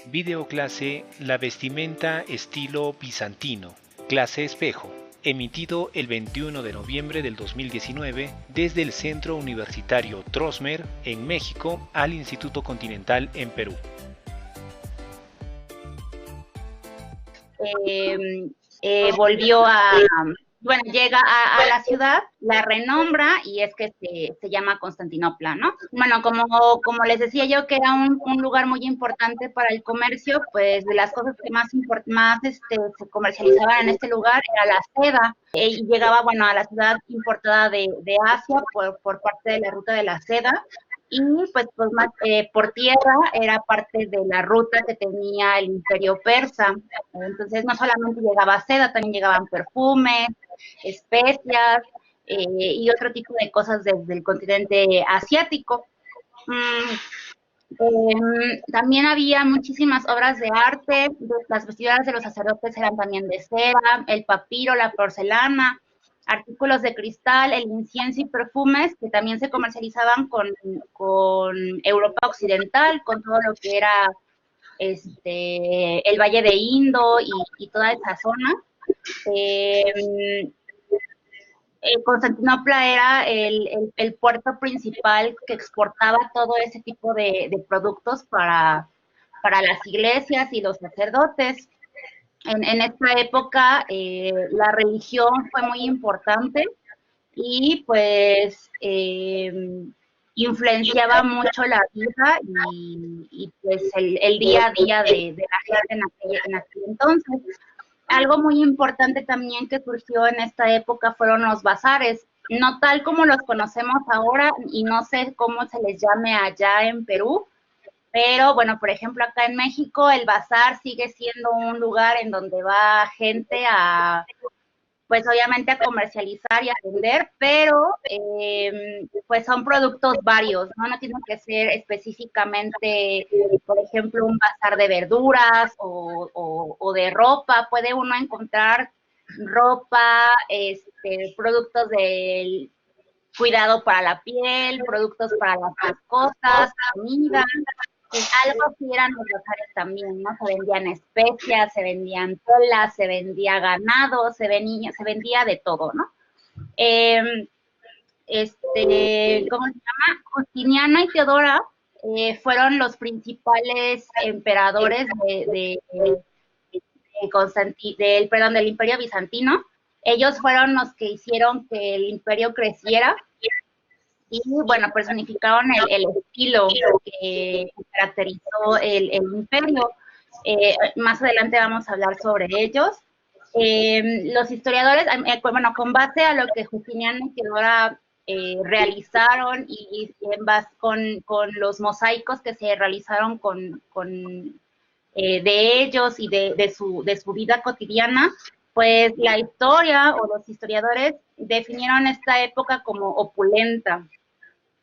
Videoclase La vestimenta estilo bizantino, clase espejo, emitido el 21 de noviembre del 2019 desde el Centro Universitario Trosmer en México al Instituto Continental en Perú. Volvió bueno, llega a la ciudad, la renombra y es que se llama Constantinopla, ¿no? Bueno, como les decía yo que era un lugar muy importante para el comercio, pues de las cosas que más se comercializaban en este lugar era la seda, y llegaba, bueno, a la ciudad importada de Asia por parte de la ruta de la seda, y pues más por tierra era parte de la ruta que tenía el imperio persa. Entonces no solamente llegaba seda, también llegaban perfumes, especias y otro tipo de cosas desde el continente asiático. También había muchísimas obras de arte, las vestiduras de los sacerdotes eran también de cera, el papiro, la porcelana, artículos de cristal, el incienso y perfumes que también se comercializaban con Europa Occidental, con todo lo que era el Valle de Indo y toda esa zona. Constantinopla era el puerto principal que exportaba todo ese tipo de productos para las iglesias y los sacerdotes. En esta época la religión fue muy importante y pues influenciaba mucho la vida y pues el día a día de la gente en aquel entonces. Algo muy importante también que surgió en esta época fueron los bazares, no tal como los conocemos ahora y no sé cómo se les llame allá en Perú, pero bueno, por ejemplo, acá en México el bazar sigue siendo un lugar en donde va gente pues obviamente a comercializar y a vender, pero pues son productos varios, ¿no? No tiene que ser específicamente, por ejemplo, un bazar de verduras o de ropa, puede uno encontrar ropa, productos del cuidado para la piel, productos para las mascotas, comida, algo así eran los bazares también, ¿no? Se vendían especias, se vendían telas, se vendía ganado, se vendía de todo, ¿no? ¿Cómo se llama? Justiniano y Teodora fueron los principales emperadores del Imperio Bizantino. Ellos fueron los que hicieron que el imperio creciera y bueno, personificaron el estilo que caracterizó el imperio. Más adelante vamos a hablar sobre ellos. Los historiadores, bueno, con base a lo que Justiniano y Teodora realizaron y en base con los mosaicos que se realizaron de ellos y de su vida cotidiana, pues la historia o los historiadores definieron esta época como opulenta,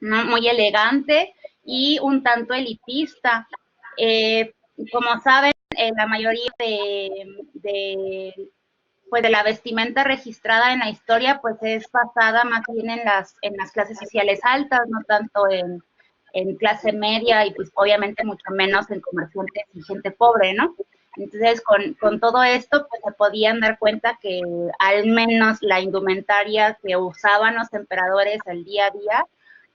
¿no? Muy elegante y un tanto elitista. Como saben, la mayoría pues de la vestimenta registrada en la historia pues es basada más bien en las clases sociales altas, no tanto en clase media y pues obviamente mucho menos en comerciantes y gente pobre, ¿no? Entonces, con todo esto, pues se podían dar cuenta que al menos la indumentaria que usaban los emperadores el día a día,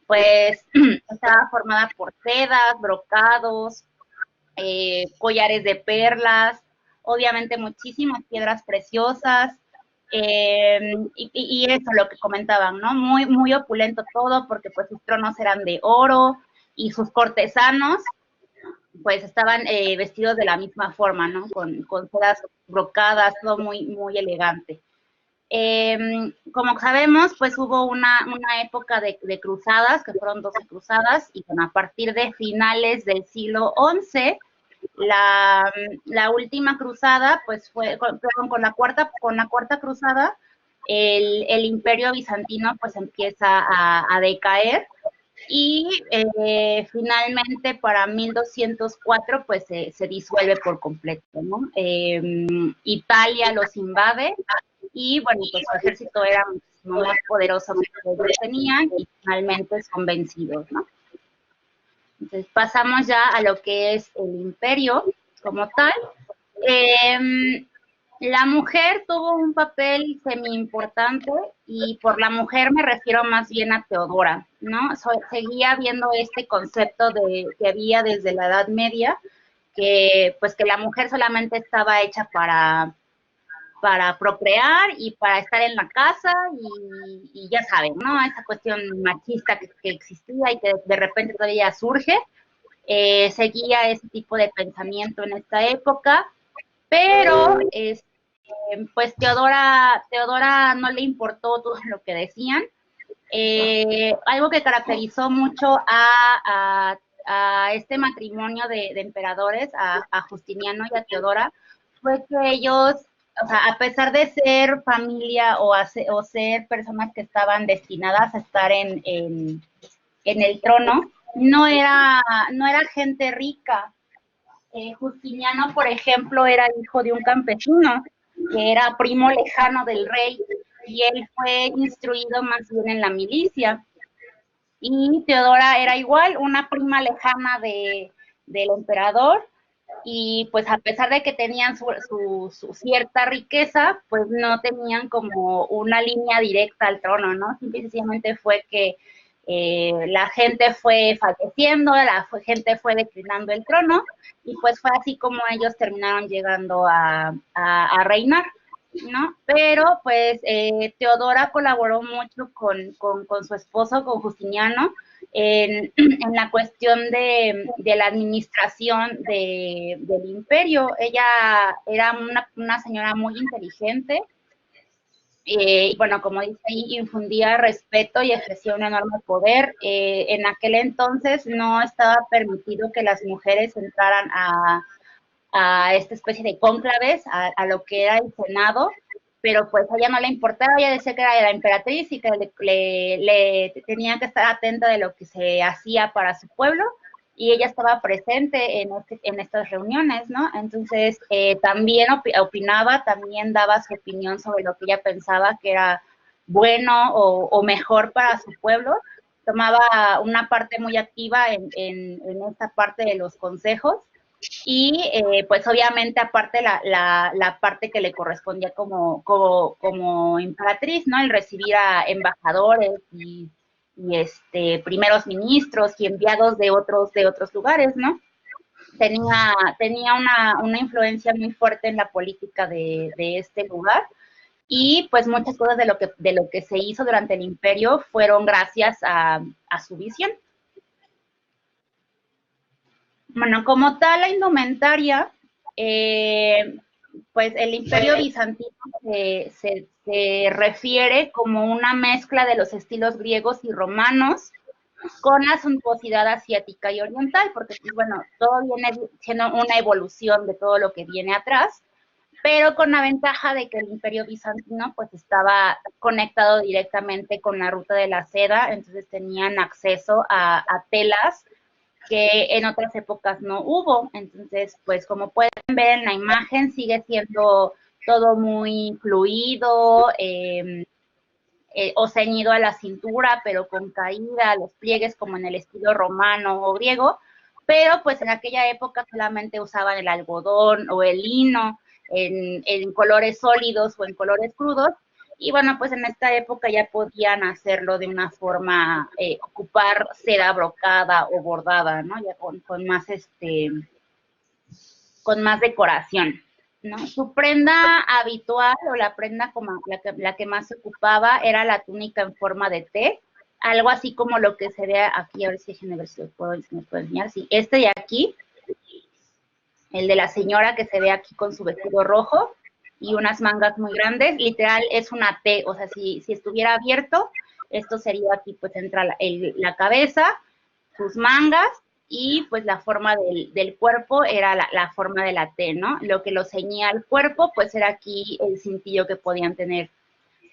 pues estaba formada por sedas, brocados, collares de perlas, obviamente muchísimas piedras preciosas, y eso lo que comentaban, ¿no? Muy, muy opulento todo, porque pues sus tronos eran de oro y sus cortesanos pues estaban vestidos de la misma forma, ¿no? Con sedas brocadas, todo muy, muy elegante. Como sabemos, pues hubo una época de cruzadas, que fueron 12 cruzadas, y bueno, a partir de finales del siglo XI, la última cruzada, pues fue, con la cuarta cruzada, el imperio bizantino pues empieza a decaer, y finalmente para 1204 pues se disuelve por completo, ¿no? Italia los invade y bueno, pues su ejército era muchísimo más poderoso que lo que ellos tenían y finalmente son vencidos, ¿no? Entonces pasamos ya a lo que es el imperio. como tal. La mujer tuvo un papel semi importante, y por la mujer me refiero más bien a Teodora, ¿no? Seguía viendo este concepto que había desde la Edad Media, que pues que la mujer solamente estaba hecha para procrear y para estar en la casa, y ya saben, ¿no? Esa cuestión machista que existía y que de repente todavía surge. Seguía ese tipo de pensamiento en esta época, pero pues Teodora no le importó todo lo que decían. Algo que caracterizó mucho a este matrimonio de emperadores, a Justiniano y a Teodora, fue que ellos, o sea, a pesar de ser familia o ser personas que estaban destinadas a estar en el trono, no era gente rica. Justiniano, por ejemplo, era hijo de un campesino que era primo lejano del rey, y él fue instruido más bien en la milicia. Y Teodora era igual, una prima lejana del emperador, y pues a pesar de que tenían su cierta riqueza, pues no tenían como una línea directa al trono, ¿no? Simplemente fue que la gente fue falleciendo, gente fue declinando el trono, y pues fue así como ellos terminaron llegando a reinar, ¿no? Pero pues Teodora colaboró mucho con su esposo, con Justiniano, en la cuestión de la administración del imperio. Ella era una señora muy inteligente, bueno, como dice ahí, infundía respeto y ejercía un enorme poder. En aquel entonces no estaba permitido que las mujeres entraran a esta especie de cónclaves, a lo que era el Senado, pero pues a ella no le importaba. Ella decía que era la emperatriz y que le tenía que estar atenta de lo que se hacía para su pueblo, y ella estaba presente en estas reuniones, ¿no? Entonces, también opinaba, también daba su opinión sobre lo que ella pensaba que era bueno o mejor para su pueblo. Tomaba una parte muy activa en esta parte de los consejos, y pues obviamente aparte la parte que le correspondía como emperatriz, ¿no? El recibir a embajadores y primeros ministros y enviados de otros lugares, ¿no? Tenía una influencia muy fuerte en la política de este lugar, y pues muchas cosas de lo que se hizo durante el imperio fueron gracias a su visión. Bueno, como tal, la indumentaria, pues el Imperio Bizantino se refiere como una mezcla de los estilos griegos y romanos con la suntuosidad asiática y oriental, porque, pues, bueno, todo viene siendo una evolución de todo lo que viene atrás, pero con la ventaja de que el Imperio Bizantino pues estaba conectado directamente con la ruta de la seda, entonces tenían acceso a telas que en otras épocas no hubo. Entonces, pues como pueden ver en la imagen, sigue siendo todo muy fluido, o ceñido a la cintura, pero con caída, los pliegues como en el estilo romano o griego, pero pues en aquella época solamente usaban el algodón o el lino en colores sólidos o en colores crudos, y bueno, pues en esta época ya podían hacerlo de una forma, ocupar seda brocada o bordada, ¿no? Ya con más decoración, ¿no? Su prenda habitual, o la prenda como la que más se ocupaba, era la túnica en forma de T, algo así como lo que se ve aquí. A ver si me puedo enseñar. Sí, este de aquí, el de la señora que se ve aquí con su vestido rojo y unas mangas muy grandes, literal es una T, o sea, si estuviera abierto, esto sería aquí, pues entra la cabeza, sus mangas, y pues la forma del cuerpo era la forma de la T, ¿no? Lo que lo ceñía al cuerpo, pues era aquí el cintillo que podían tener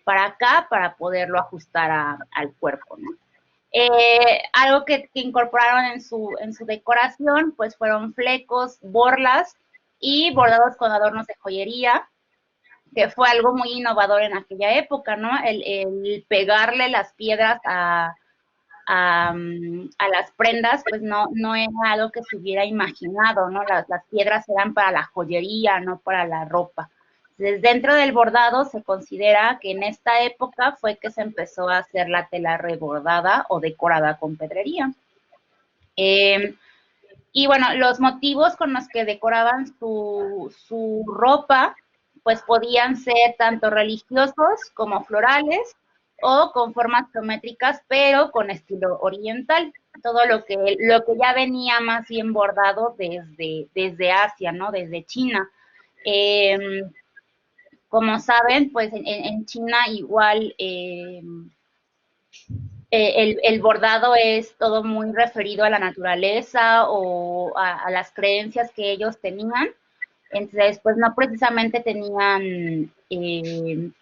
para acá para poderlo ajustar al cuerpo, ¿no? Algo que incorporaron en su decoración, pues fueron flecos, borlas y bordados con adornos de joyería, que fue algo muy innovador en aquella época, ¿no? El pegarle las piedras a las prendas, pues no era algo que se hubiera imaginado, ¿no? Las piedras eran para la joyería, no para la ropa. Entonces, dentro del bordado se considera que en esta época fue que se empezó a hacer la tela rebordada o decorada con pedrería. Y bueno, los motivos con los que decoraban su ropa, pues podían ser tanto religiosos como florales o con formas geométricas, pero con estilo oriental. Todo lo que ya venía más bien bordado desde Asia, ¿no? Desde China. Eh, Como saben, pues en China igual el bordado es todo muy referido a la naturaleza o a las creencias que ellos tenían. Entonces, pues no precisamente tenían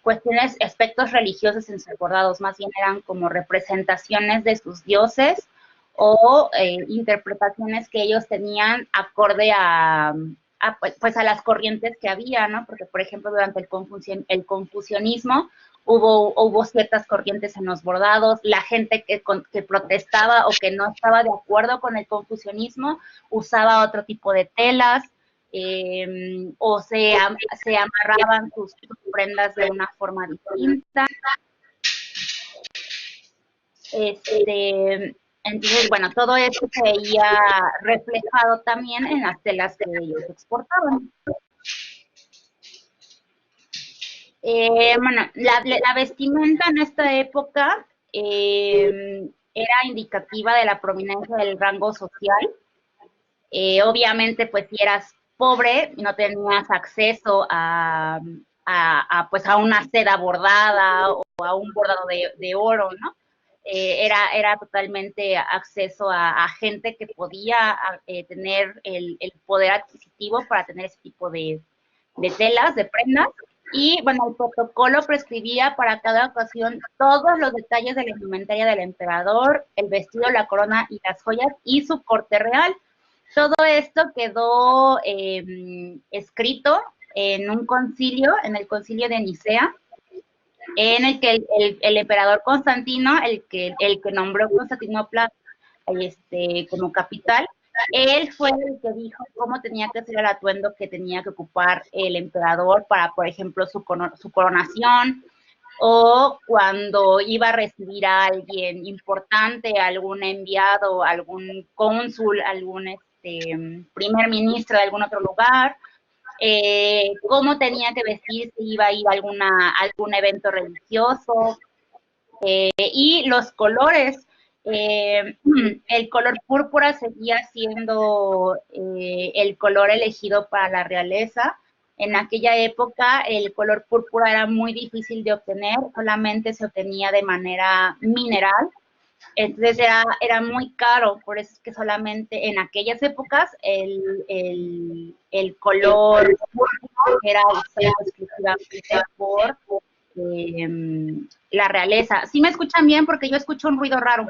cuestiones, aspectos religiosos en sus bordados, más bien eran como representaciones de sus dioses o interpretaciones que ellos tenían acorde pues a las corrientes que había, ¿no? Porque, por ejemplo, durante el confucianismo hubo ciertas corrientes en los bordados, la gente que protestaba o que no estaba de acuerdo con el confucianismo usaba otro tipo de telas, o se amarraban sus prendas de una forma distinta. Entonces, bueno, todo eso se veía reflejado también en las telas que ellos exportaban. Bueno, la vestimenta en esta época era indicativa de la prominencia del rango social. Obviamente, pues si eras pobre, no tenías acceso pues a una seda bordada o a un bordado de oro, ¿no? Era totalmente acceso a gente que podía tener el poder adquisitivo para tener ese tipo de telas, de prendas. Y bueno, el protocolo prescribía para cada ocasión todos los detalles de la indumentaria del emperador, el vestido, la corona y las joyas y su corte real. Todo esto quedó escrito en un concilio, en el concilio de Nicea, en el que el emperador Constantino, el que nombró Constantinopla como capital, él fue el que dijo cómo tenía que ser el atuendo que tenía que ocupar el emperador para, por ejemplo, su coronación, o cuando iba a recibir a alguien importante, algún enviado, algún cónsul, algún primer ministro de algún otro lugar, cómo tenía que vestir si iba a ir a algún evento religioso, y los colores. El color púrpura seguía siendo el color elegido para la realeza. En aquella época el color púrpura era muy difícil de obtener, solamente se obtenía de manera mineral, entonces era muy caro, por eso es que solamente en aquellas épocas el color púrpura era usado exclusivamente por la realeza. ¿Sí me escuchan bien? Porque yo escucho un ruido raro.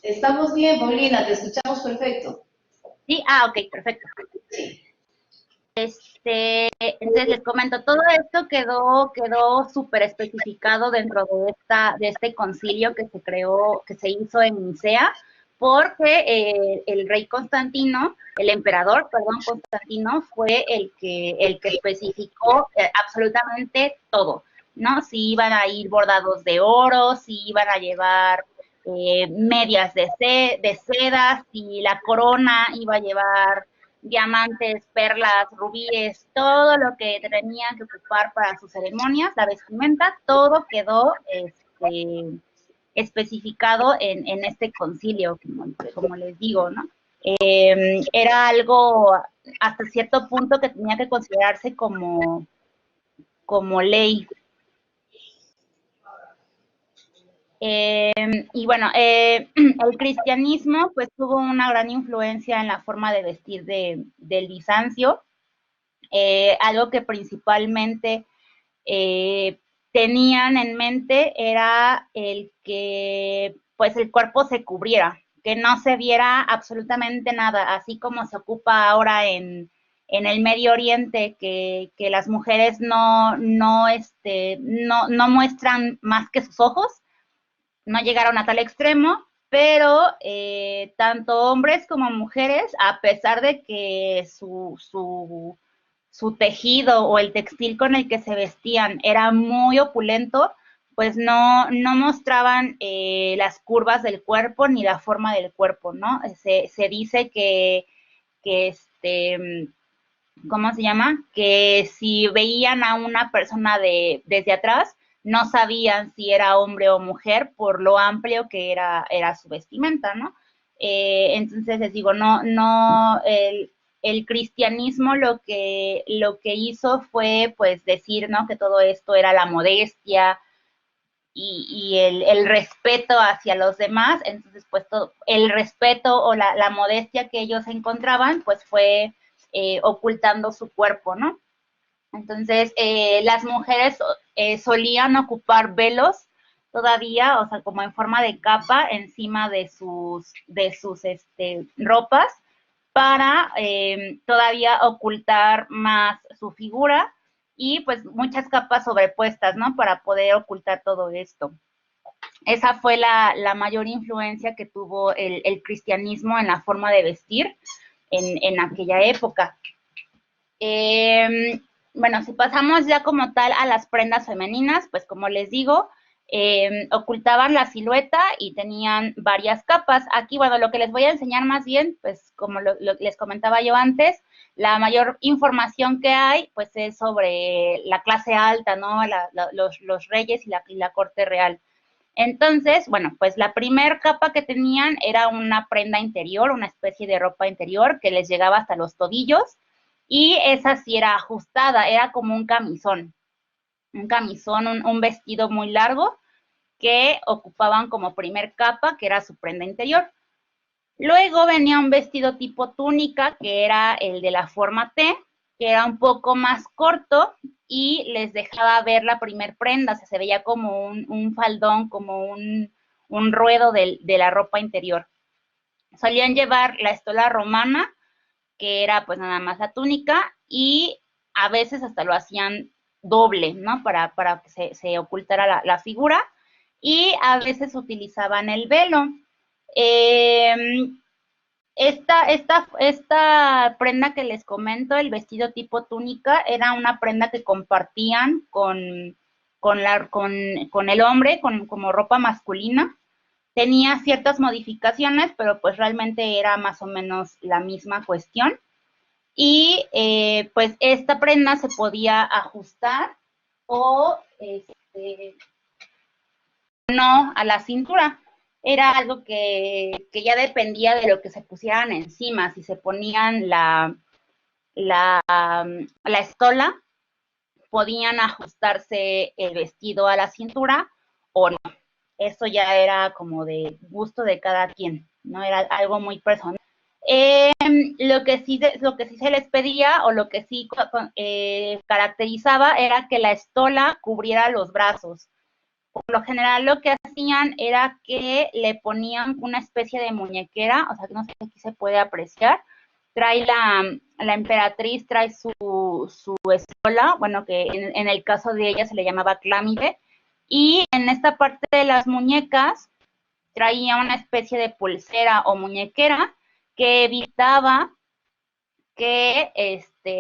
Estamos bien, Paulina, te escuchamos perfecto. Sí, ok, perfecto. Entonces les comento, todo esto quedó súper especificado dentro de este concilio que se creó, que se hizo en Nicea, porque el rey Constantino, el emperador, perdón, Constantino, fue el que especificó absolutamente todo, ¿no? Si iban a ir bordados de oro, si iban a llevar medias de seda, si la corona iba a llevar diamantes, perlas, rubíes, todo lo que tenían que ocupar para sus ceremonias, la vestimenta, todo quedó especificado en este concilio, como les digo, ¿no? Era algo hasta cierto punto que tenía que considerarse como ley. Y bueno, el cristianismo pues tuvo una gran influencia en la forma de vestir del Bizancio, algo que principalmente tenían en mente era el que pues el cuerpo se cubriera, que no se viera absolutamente nada, así como se ocupa ahora en el Medio Oriente, que las mujeres no muestran más que sus ojos. no llegaron a tal extremo, pero tanto hombres como mujeres, a pesar de que su tejido o el textil con el que se vestían era muy opulento, pues no mostraban las curvas del cuerpo ni la forma del cuerpo, ¿no? Se dice que ¿cómo se llama? Que si veían a una persona desde atrás, no sabían si era hombre o mujer por lo amplio que era su vestimenta, ¿no? Entonces les digo, el cristianismo lo que hizo fue pues decir, ¿no? Que todo esto era la modestia y el respeto hacia los demás, entonces pues todo, el respeto o la modestia que ellos encontraban pues fue ocultando su cuerpo, ¿no? Entonces, las mujeres solían ocupar velos todavía, o sea, como en forma de capa encima de sus ropas para todavía ocultar más su figura y pues muchas capas sobrepuestas, ¿no? Para poder ocultar todo esto. Esa fue la mayor influencia que tuvo el cristianismo en la forma de vestir en aquella época. Bueno, si pasamos ya como tal a las prendas femeninas, pues como les digo, ocultaban la silueta y tenían varias capas. Aquí, bueno, lo que les voy a enseñar más bien, pues como les comentaba yo antes, la mayor información que hay, pues es sobre la clase alta, ¿no? Los reyes y la corte real. Entonces, bueno, pues la primer capa que tenían era una prenda interior, una especie de ropa interior que les llegaba hasta los tobillos y esa sí era ajustada, era como un camisón, un vestido muy largo que ocupaban como primer capa, que era su prenda interior. Luego venía un vestido tipo túnica, que era el de la forma T, que era un poco más corto y les dejaba ver la primer prenda, o sea, se veía como un faldón, como un ruedo de la ropa interior. Solían llevar la estola romana, que era pues nada más la túnica, y a veces hasta lo hacían doble, ¿no? Para que se ocultara la figura, y a veces utilizaban el velo. Esta prenda que les comento, el vestido tipo túnica, era una prenda que compartían con el hombre, como ropa masculina. Tenía ciertas modificaciones, pero pues realmente era más o menos la misma cuestión. Y pues esta prenda se podía ajustar o no a la cintura. Era algo que ya dependía de lo que se pusieran encima, si se ponían la estola, podían ajustarse el vestido a la cintura o no. Eso ya era como de gusto de cada quien, ¿no? Era algo muy personal. Lo que sí se les pedía o lo que sí caracterizaba era que la estola cubriera los brazos. Por lo general lo que hacían era que le ponían una especie de muñequera, o sea, que no sé si aquí se puede apreciar. Trae la emperatriz, trae su estola, bueno, que en el caso de ella se le llamaba clámide, y en esta parte de las muñecas traía una especie de pulsera o muñequera que evitaba que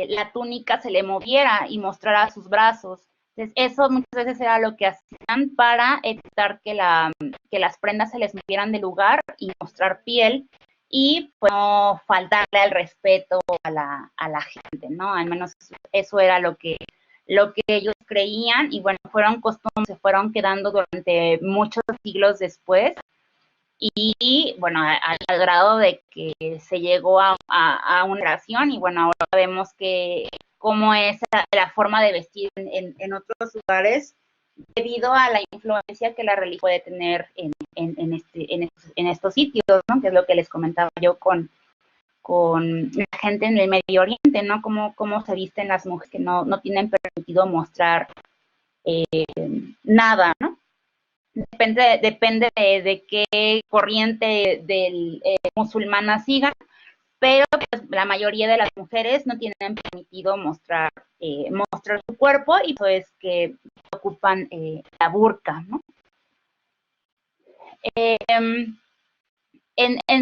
la túnica se le moviera y mostrara sus brazos. Entonces, eso muchas veces era lo que hacían para evitar que las prendas se les movieran de lugar y mostrar piel y pues, no faltarle al respeto a la gente, ¿no? Al menos eso era lo que ellos creían y bueno, fueron costumbres, se fueron quedando durante muchos siglos después y bueno, al grado de que se llegó a una generación y bueno, ahora vemos que cómo es la forma de vestir en otros lugares debido a la influencia que la religión puede tener en estos sitios, ¿no? Que es lo que les comentaba yo con la gente en el Medio Oriente, ¿no? Cómo se visten las mujeres que no tienen permitido mostrar nada, ¿no? Depende de qué corriente del musulmana sigan, pero pues, la mayoría de las mujeres no tienen permitido mostrar su cuerpo y eso es que ocupan la burka, ¿no? En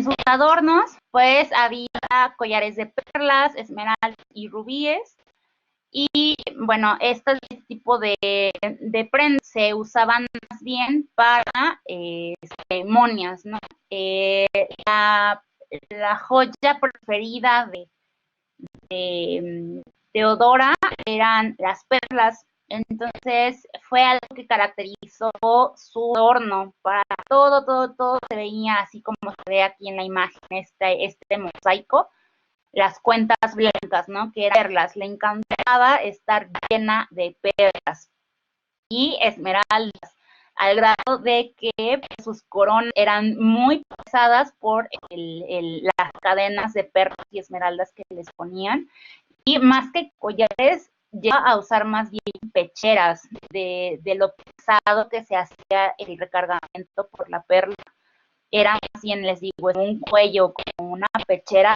sus adornos, pues había collares de perlas, esmeraldas y rubíes. Y bueno, este tipo de prendas se usaban más bien para ceremonias, ¿no? La joya preferida de Teodora eran las perlas. Entonces fue algo que caracterizó su adorno. Para todo se veía así como se ve aquí en la imagen, este mosaico, las cuentas blancas, ¿no? Que eran perlas. Le encantaba estar llena de perlas y esmeraldas, al grado de que pues, sus coronas eran muy pesadas por las cadenas de perlas y esmeraldas que les ponían. Y más que collares, llegaba a usar más bien pecheras de lo pesado que se hacía el recargamiento por la perla. Era más bien, les digo, un cuello, como una pechera,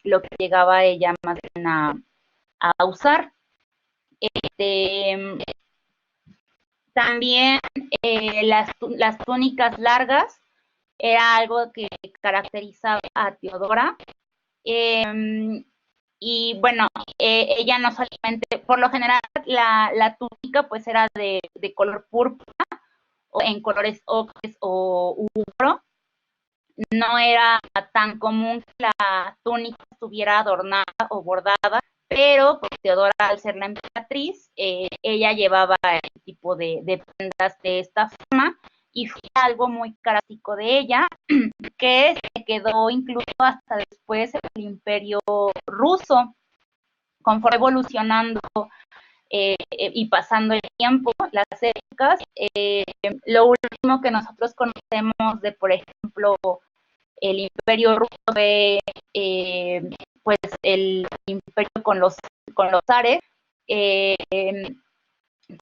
lo que llegaba ella más bien a usar. También las túnicas largas era algo que caracterizaba a Teodora. Y bueno, ella no solamente, por lo general la túnica pues era de color púrpura o en colores ocres o oro. No era tan común que la túnica estuviera adornada o bordada, pero pues, Teodora, al ser la emperatriz, ella llevaba el tipo de prendas de esta forma, y fue algo muy característico de ella, que se quedó incluso hasta después del Imperio Ruso. Conforme evolucionando y pasando el tiempo, las épocas, lo último que nosotros conocemos de, por ejemplo, el Imperio Ruso fue pues el imperio con los zares.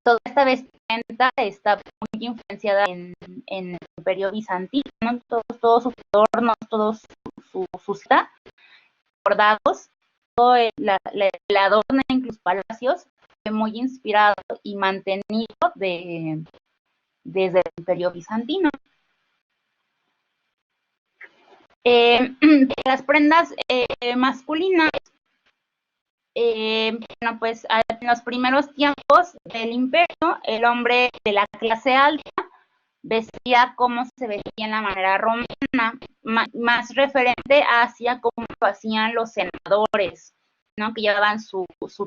Toda esta vestimenta está muy influenciada en el Imperio Bizantino, ¿no? Todos sus adornos, todos sus bordados, todo el adorno en los palacios fue muy inspirado y mantenido desde el Imperio Bizantino. Las prendas masculinas, bueno, pues en los primeros tiempos del imperio, el hombre de la clase alta vestía como se vestía en la manera romana, más referente hacia cómo lo hacían los senadores, ¿no? Que llevaban su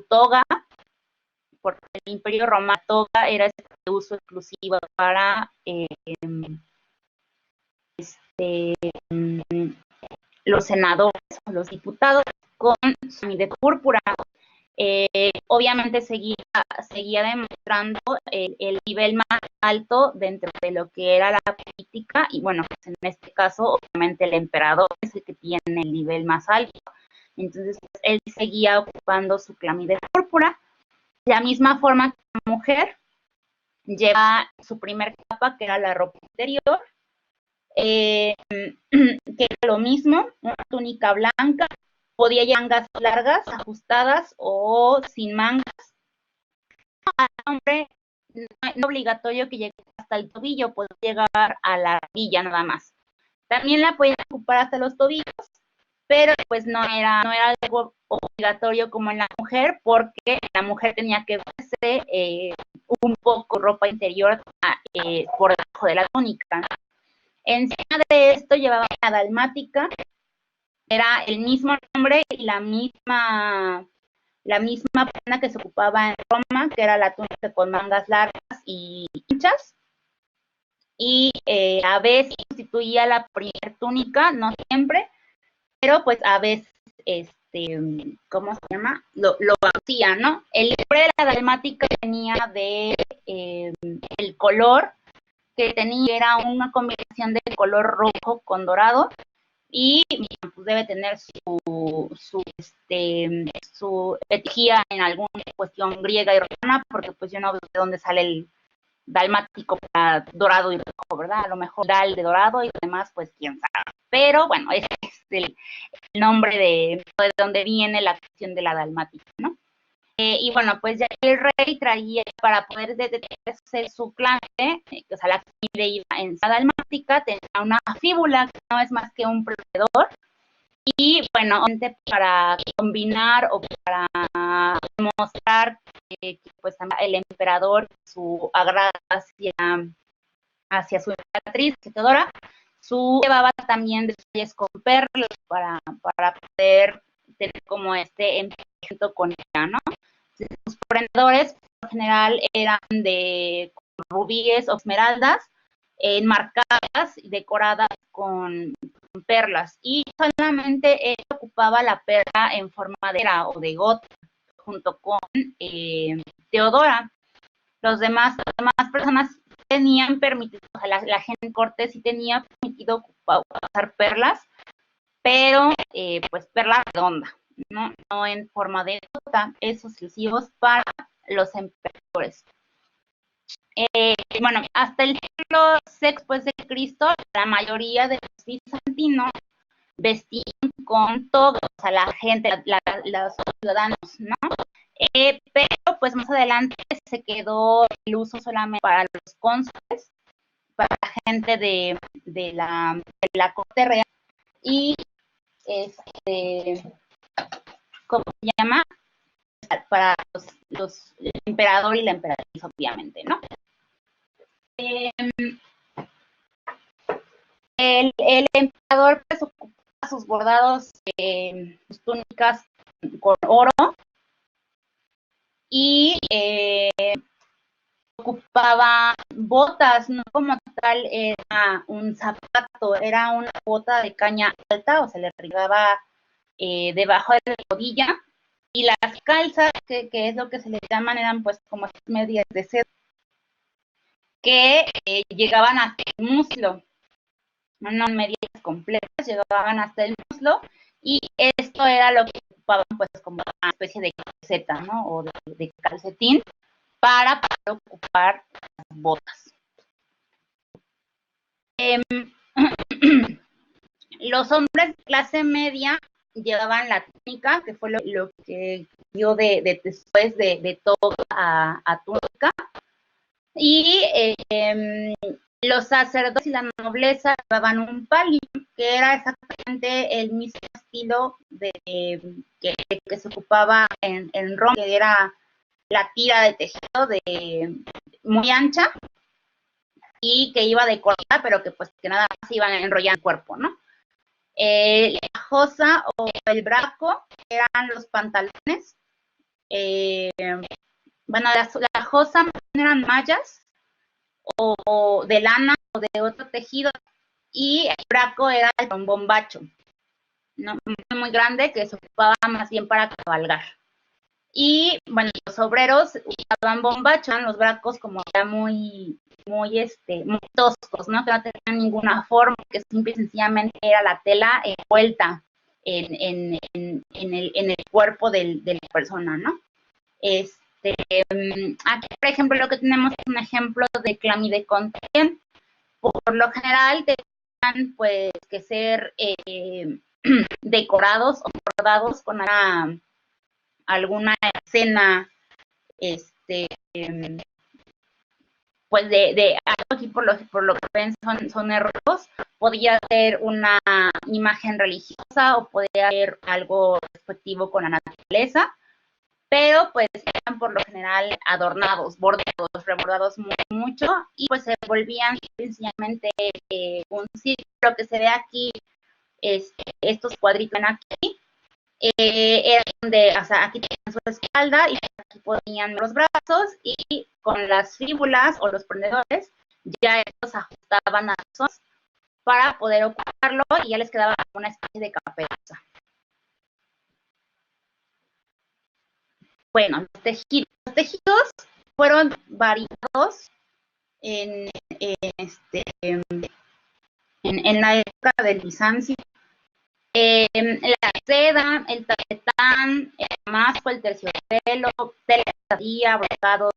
toga, porque el imperio romano toga era de uso exclusivo para los senadores o los diputados, con su de púrpura. Obviamente seguía demostrando el nivel más alto dentro de lo que era la política, y bueno, pues en este caso, obviamente el emperador es el que tiene el nivel más alto. Entonces, pues, él seguía ocupando su clamide púrpura. De la misma forma que la mujer lleva su primer capa, que era la ropa interior, que era lo mismo, una túnica blanca, podía llevar mangas largas, ajustadas o sin mangas. Al hombre no obligatorio que llegue hasta el tobillo, podía llegar a la rodilla nada más. También la podían ocupar hasta los tobillos, pero pues no era algo obligatorio como en la mujer, porque la mujer tenía que verse un poco ropa interior por debajo de la túnica. Encima de esto llevaba la dalmática, era el mismo nombre y la misma prenda que se ocupaba en Roma, que era la túnica con mangas largas y anchas, y a veces sustituía la primera túnica, no siempre, pero pues a veces, ¿cómo se llama? Lo hacía, ¿no? El nombre de la dalmática venía de el color que tenía, era una combinación de color rojo con dorado, y pues debe tener su etigía en alguna cuestión griega y romana, porque pues yo no veo de dónde sale el dalmático para dorado y rojo, ¿verdad? A lo mejor dal de dorado y demás, pues quién sabe. Pero bueno, ese es el nombre de dónde viene la cuestión de la dalmática, ¿no? Y bueno, pues ya el rey traía para poder detenerse su clase, o sea, la que iba en dalmática, tenía una fíbula, que no es más que un proveedor, y bueno, para combinar o para mostrar que pues el emperador su agrado hacia su emperatriz, Teodora, llevaba también detalles con perlas para poder tener como este emparejamiento con ella, ¿no? Sus prendedores, por lo general, eran de rubíes o esmeraldas, enmarcadas y decoradas con perlas. Y solamente él ocupaba la perla en forma de era o de gota, junto con Teodora. Las demás personas tenían permitido, o sea, la gente en corte sí tenía permitido usar perlas, pero pues perla redonda, no en forma de gota, exclusivos para los emperadores. Bueno, hasta el siglo VI después de Cristo, la mayoría de los bizantinos vestían con todo, o sea, la gente, los ciudadanos, ¿no? Pero pues más adelante se quedó el uso solamente para los cónsules, para la gente de la corte real y ¿cómo se llama? Para el emperador y la emperatriz, obviamente, ¿no? El emperador pues ocupaba sus bordados, sus túnicas con oro y ocupaba botas, no como tal era un zapato, era una bota de caña alta, o se le arribaba debajo de la rodilla, y las calzas, que es lo que se les llaman, eran pues como medias de seda, que llegaban hasta el muslo, no medias completas, llegaban hasta el muslo, y esto era lo que ocupaban pues como una especie de calceta, ¿no? O de calcetín, para poder ocupar las botas. Los hombres de clase media llevaban la túnica, que fue lo que dio después de toga a túnica, y los sacerdotes y la nobleza llevaban un palio, que era exactamente el mismo estilo que se ocupaba en Roma, que era la tira de tejido muy ancha y que iba decorada, pero que pues que nada más iban enrollando el cuerpo, ¿no? La josa o el braco eran los pantalones. Bueno, la josa eran mallas o de lana o de otro tejido, y el braco era el bombacho, ¿no? Muy grande, que se ocupaba más bien para cabalgar. Y bueno, los obreros usaban bombacho, eran los bracos como ya muy toscos, ¿no? Que no tenían ninguna forma, que simple y sencillamente era la tela envuelta en el cuerpo de la persona, ¿no? Aquí, por ejemplo, lo que tenemos es un ejemplo de clamidecondien. Por lo general, tenían pues que ser decorados o bordados con alguna escena, pues aquí por lo que ven son errores, podía ser una imagen religiosa o podía ser algo respectivo con la naturaleza, pero pues eran por lo general adornados, bordados, rebordados mucho, y pues se volvían sencillamente un círculo que se ve aquí, estos cuadritos aquí, era donde, o sea, aquí tenían su espalda y aquí ponían los brazos, y con las fíbulas o los prendedores ya estos ajustaban a los ojos para poder ocuparlo, y ya les quedaba una especie de caperuza. Bueno, los tejidos fueron variados en la época del Bizancio. La seda, el tafetán, el damasco, el terciopelo, tela, brocados,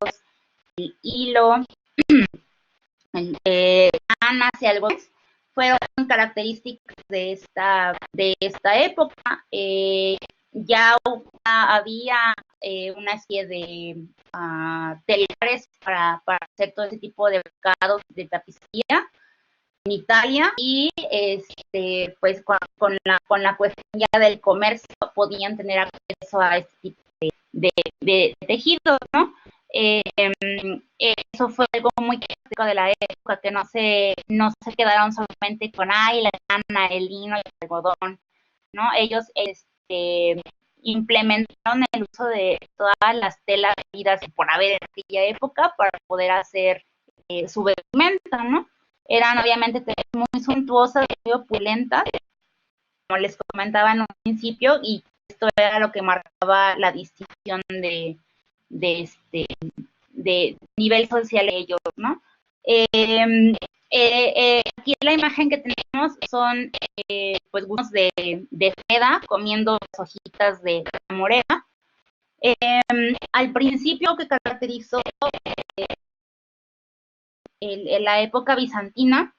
el hilo, lanas y algodones fueron características de esta época. ya había una serie de telares para hacer todo ese tipo de mercados de tapicería en Italia, y pues con la cuestión ya del comercio podían tener acceso a este tipo de tejidos, ¿no? Eso fue algo muy crítico de la época, que no se quedaron solamente con la lana, el lino, el algodón, ¿no? Ellos implementaron el uso de todas las telas habidas por haber en aquella época para poder hacer su vestimenta, ¿no? Eran obviamente muy suntuosas, muy opulentas, como les comentaba en un principio, y esto era lo que marcaba la distinción de nivel social de ellos, ¿no? Aquí la imagen que tenemos son pues grupos de seda comiendo las hojitas de la morera. Al principio, que caracterizó la época bizantina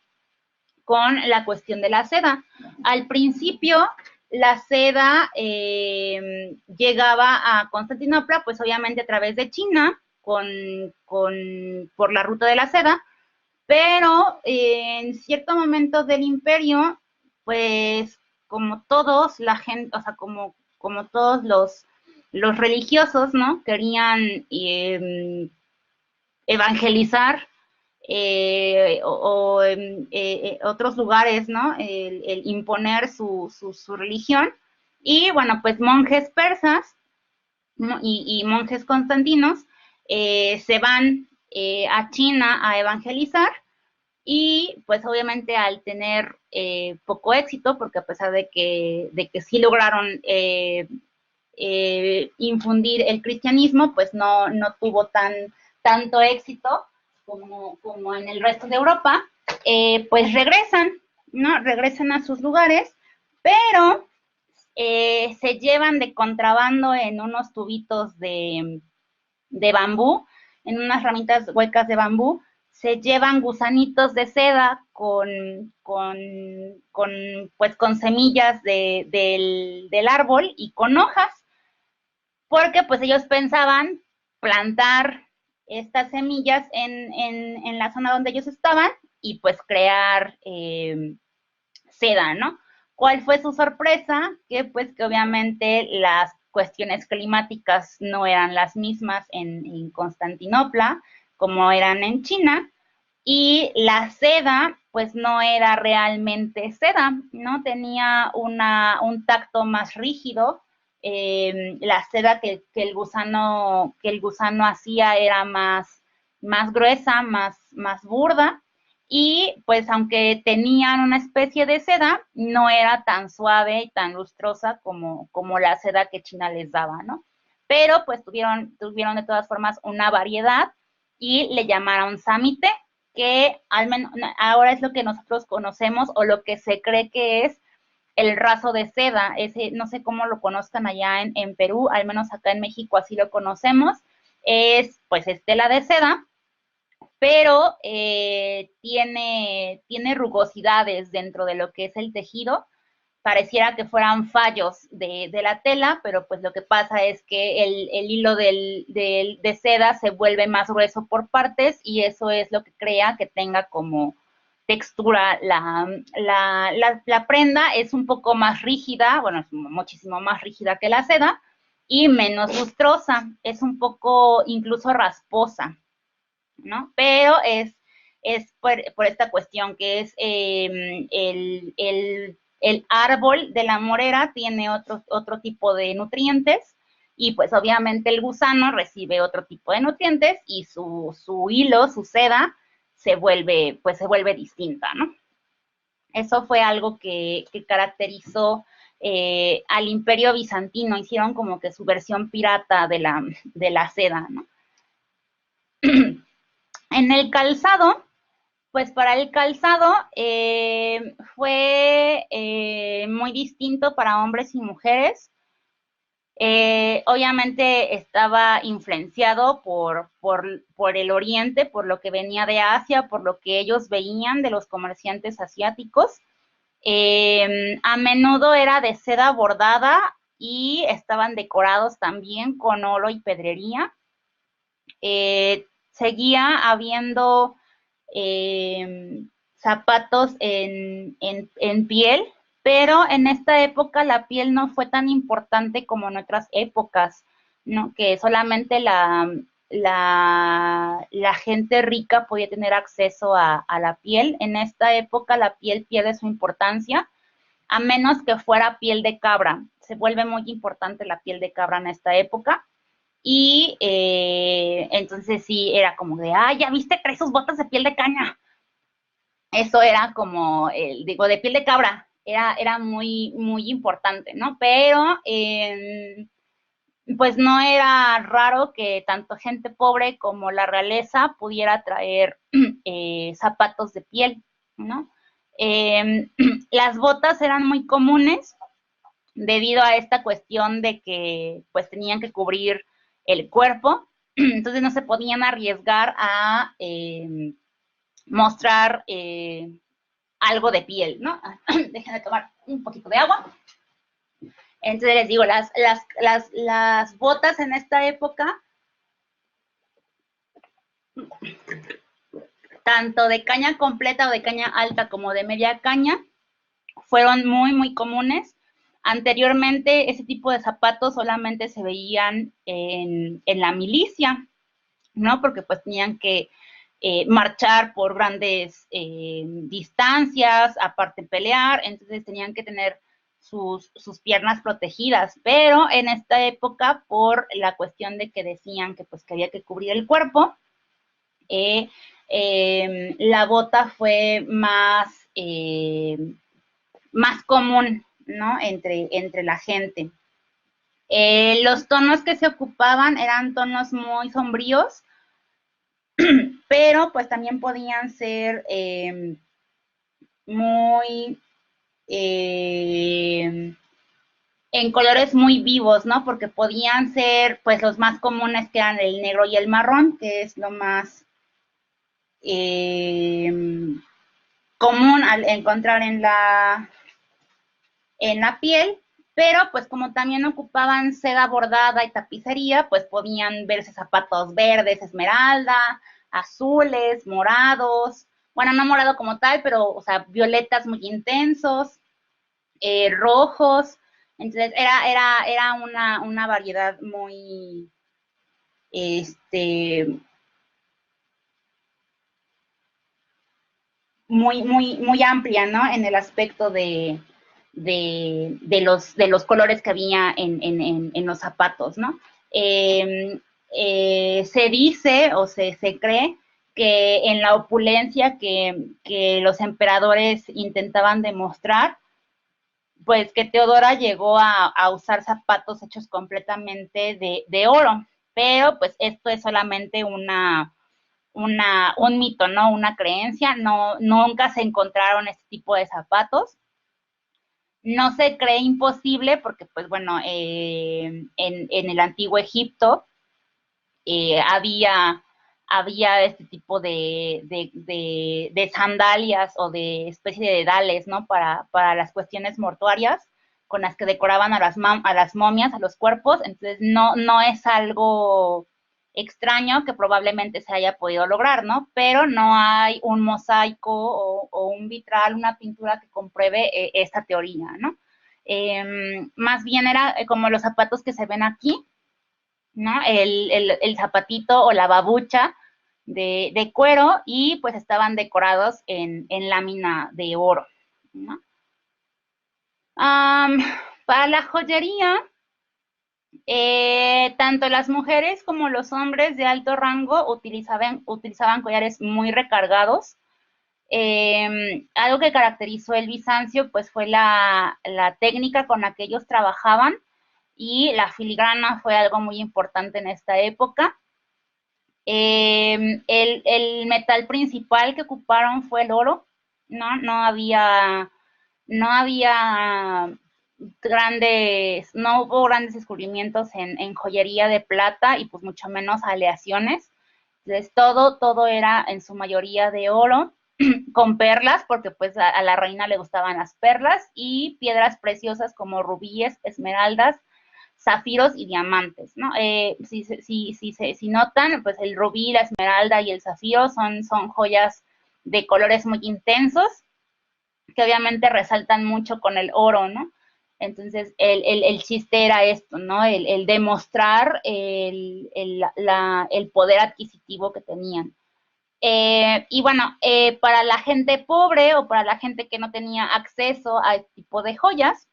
con la cuestión de la seda. Al principio, la seda llegaba a Constantinopla, pues obviamente a través de China, por la ruta de la seda, pero en cierto momento del imperio, pues como todos, la gente, o sea, como todos los religiosos, ¿no? Querían evangelizar otros lugares, ¿no? El imponer su religión. Y bueno, pues monjes persas, ¿no? y monjes constantinos se van a China a evangelizar, y pues obviamente al tener poco éxito, porque a pesar de que sí lograron infundir el cristianismo, pues no tuvo tanto éxito como en el resto de Europa, pues regresan, ¿no? Regresan a sus lugares, pero se llevan de contrabando en unos tubitos de bambú, en unas ramitas huecas de bambú, se llevan gusanitos de seda con semillas del árbol y con hojas, porque pues ellos pensaban plantar estas semillas en la zona donde ellos estaban y pues crear seda, ¿no? ¿Cuál fue su sorpresa? Que pues que obviamente las cuestiones climáticas no eran las mismas en Constantinopla como eran en China, y la seda pues no era realmente seda, ¿no? Tenía un tacto más rígido. La seda que el gusano hacía era más gruesa, más burda, y pues aunque tenían una especie de seda, no era tan suave y tan lustrosa como la seda que China les daba, ¿no? Pero pues tuvieron de todas formas una variedad y le llamaron samite, que al menos ahora es lo que nosotros conocemos o lo que se cree que es el raso de seda. Ese, no sé cómo lo conozcan allá en Perú, al menos acá en México así lo conocemos, es pues tela de seda, pero tiene rugosidades dentro de lo que es el tejido. Pareciera que fueran fallos de la tela, pero pues lo que pasa es que el hilo de seda se vuelve más grueso por partes, y eso es lo que crea que tenga como textura la prenda. Es un poco más rígida, bueno, es muchísimo más rígida que la seda, y menos lustrosa, es un poco incluso rasposa, ¿no? Pero es por esta cuestión que es el árbol de la morera tiene otro tipo de nutrientes, y pues obviamente el gusano recibe otro tipo de nutrientes, y su hilo, su seda, se vuelve distinta, ¿no? Eso fue algo que caracterizó al Imperio Bizantino. Hicieron como que su versión pirata de la seda, ¿no? En el calzado, pues para el calzado fue muy distinto para hombres y mujeres. Obviamente estaba influenciado por el oriente, por lo que venía de Asia, por lo que ellos veían de los comerciantes asiáticos. A menudo era de seda bordada y estaban decorados también con oro y pedrería. Seguía habiendo zapatos en piel, pero en esta época la piel no fue tan importante como en otras épocas, ¿no? Que solamente la gente rica podía tener acceso a la piel. En esta época la piel pierde su importancia, a menos que fuera piel de cabra. Se vuelve muy importante la piel de cabra en esta época. Y entonces sí, era como de, ya viste, trae sus botas de piel de caña. Eso era como, digo, de piel de cabra, era muy, muy importante, ¿no? Pero pues no era raro que tanto gente pobre como la realeza pudiera traer zapatos de piel, ¿no? Las botas eran muy comunes debido a esta cuestión de que pues tenían que cubrir el cuerpo, entonces no se podían arriesgar a mostrar algo de piel, ¿no? Déjenme tomar un poquito de agua. Entonces les digo, las botas en esta época, tanto de caña completa o de caña alta como de media caña, fueron muy, muy comunes. Anteriormente, ese tipo de zapatos solamente se veían en la milicia, ¿no? Porque pues tenían que marchar por grandes distancias, aparte pelear, entonces tenían que tener sus piernas protegidas, pero en esta época, por la cuestión de que decían que pues que había que cubrir el cuerpo, la bota fue más común, ¿no? Entre la gente. Los tonos que se ocupaban eran tonos muy sombríos, pero pues también podían ser muy en colores muy vivos, ¿no? Porque podían ser pues los más comunes, que eran el negro y el marrón, que es lo más común al encontrar en la piel, pero pues como también ocupaban seda bordada y tapicería, pues podían verse zapatos verdes, esmeralda, azules, morados, bueno, no morado como tal, pero, o sea, violetas muy intensos, rojos, entonces era una variedad muy, muy amplia, ¿no? En el aspecto de los colores que había en los zapatos, ¿no? Se dice o se cree que en la opulencia que los emperadores intentaban demostrar, pues que Teodora llegó a usar zapatos hechos completamente de oro, pero pues esto es solamente un mito, ¿no? Una creencia, nunca se encontraron este tipo de zapatos. No se cree imposible porque, pues bueno, en el antiguo Egipto había este tipo de sandalias o de especie de dedales, ¿no? Para las cuestiones mortuarias con las que decoraban a las momias, a los cuerpos, entonces no es algo extraño que probablemente se haya podido lograr, ¿no? Pero no hay un mosaico o un vitral, una pintura que compruebe esta teoría, ¿no? Más bien era como los zapatos que se ven aquí, ¿no? El zapatito o la babucha de cuero, y pues estaban decorados en lámina de oro, ¿no? Para la joyería, tanto las mujeres como los hombres de alto rango utilizaban collares muy recargados. Algo que caracterizó el Bizancio pues fue la técnica con la que ellos trabajaban, y la filigrana fue algo muy importante en esta época. El metal principal que ocuparon fue el oro, ¿no? No había no hubo grandes descubrimientos en joyería de plata, y pues mucho menos aleaciones. Entonces todo era en su mayoría de oro, con perlas, porque pues a la reina le gustaban las perlas, y piedras preciosas como rubíes, esmeraldas, zafiros y diamantes, ¿no? Si notan, pues el rubí, la esmeralda y el zafiro son joyas de colores muy intensos, que obviamente resaltan mucho con el oro, ¿no? Entonces, el chiste era esto, ¿no? El demostrar el poder adquisitivo que tenían. Y bueno, para la gente pobre o para la gente que no tenía acceso a este tipo de joyas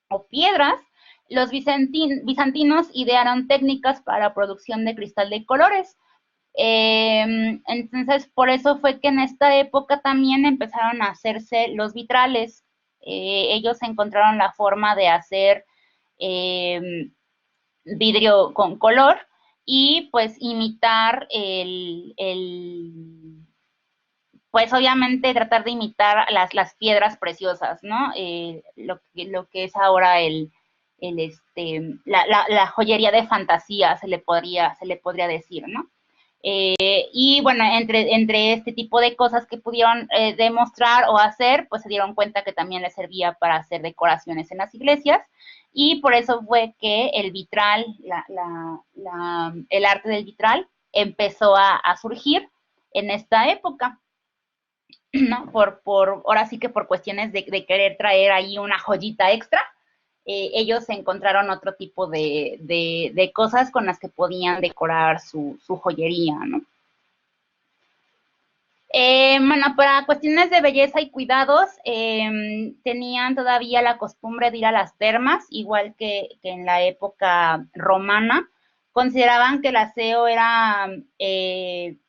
o piedras, los bizantinos idearon técnicas para la producción de cristal de colores. Entonces, por eso fue que en esta época también empezaron a hacerse los vitrales. Ellos encontraron la forma de hacer vidrio con color y pues imitar pues obviamente tratar de imitar las piedras preciosas, ¿no? Lo que es ahora la joyería de fantasía, se le podría decir, ¿no? Y bueno, entre este tipo de cosas que pudieron demostrar o hacer, pues se dieron cuenta que también les servía para hacer decoraciones en las iglesias, y por eso fue que el vitral, el arte del vitral empezó a surgir en esta época, ¿no? Ahora sí que por cuestiones de querer traer ahí una joyita extra, ellos encontraron otro tipo de cosas con las que podían decorar su joyería, ¿no? Bueno, para cuestiones de belleza y cuidados, tenían todavía la costumbre de ir a las termas, igual que en la época romana. Consideraban que el aseo era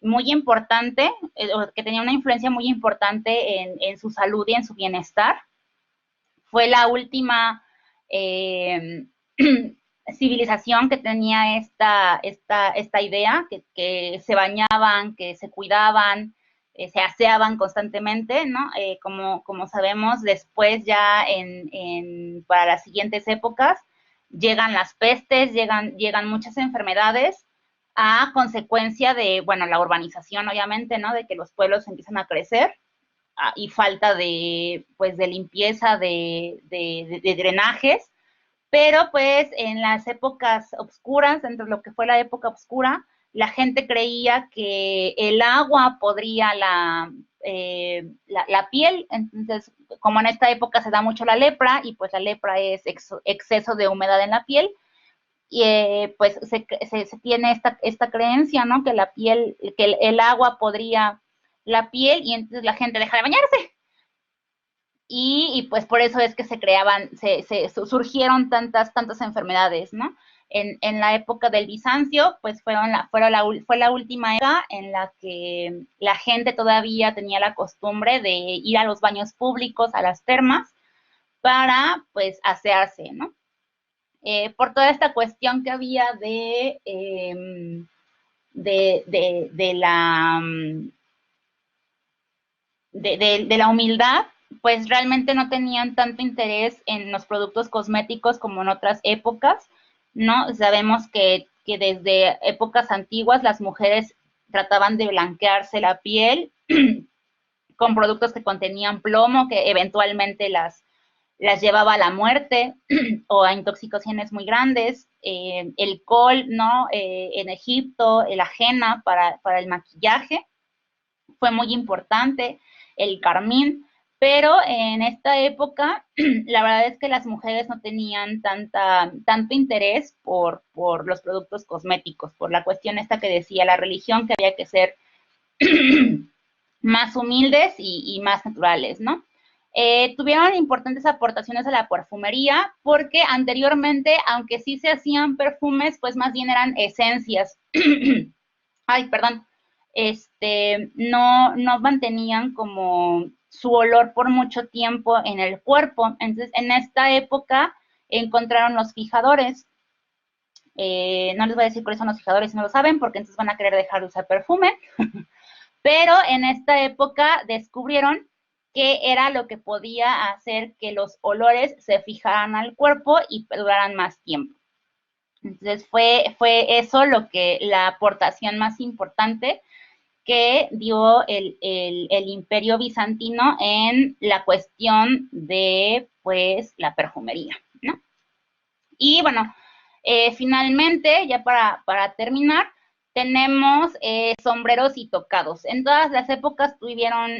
muy importante, que tenía una influencia muy importante en su salud y en su bienestar. Fue la última civilización que tenía esta idea, que se bañaban, que se cuidaban, se aseaban constantemente, ¿no? Como sabemos, después ya para las siguientes épocas llegan las pestes, llegan muchas enfermedades a consecuencia de, bueno, la urbanización, obviamente, ¿no? De que los pueblos empiezan a crecer y falta pues, de limpieza, de drenajes, pero pues en las épocas oscuras, dentro de lo que fue la época oscura, la gente creía que el agua podría la piel. Entonces, como en esta época se da mucho la lepra, y pues la lepra es exceso de humedad en la piel, y pues se tiene esta creencia, ¿no? Que el agua podría la piel, y entonces la gente deja de bañarse. Y pues por eso es que surgieron tantas enfermedades, ¿no? En la época del Bizancio, pues fue la última época en la que la gente todavía tenía la costumbre de ir a los baños públicos, a las termas, para pues asearse, ¿no? Por toda esta cuestión que había de la humildad, pues realmente no tenían tanto interés en los productos cosméticos como en otras épocas, ¿no? Sabemos que desde épocas antiguas las mujeres trataban de blanquearse la piel con productos que contenían plomo, que eventualmente las llevaba a la muerte o a intoxicaciones muy grandes. El col, ¿no? En Egipto, la henna para el maquillaje fue muy importante, el carmín, pero en esta época la verdad es que las mujeres no tenían tanto interés por los productos cosméticos, por la cuestión esta que decía la religión, que había que ser más humildes y más naturales, ¿no? Tuvieron importantes aportaciones a la perfumería, porque anteriormente, aunque sí se hacían perfumes, pues más bien eran esencias. Ay, perdón. No mantenían como su olor por mucho tiempo en el cuerpo. Entonces, en esta época encontraron los fijadores. No les voy a decir cuáles son los fijadores si no lo saben, porque entonces van a querer dejar de usar perfume. Pero en esta época descubrieron que era lo que podía hacer que los olores se fijaran al cuerpo y duraran más tiempo. Entonces fue eso la aportación más importante que dio el Imperio Bizantino en la cuestión de, pues, la perfumería, ¿no? Y bueno, Finalmente, ya para terminar, tenemos sombreros y tocados. En todas las épocas tuvieron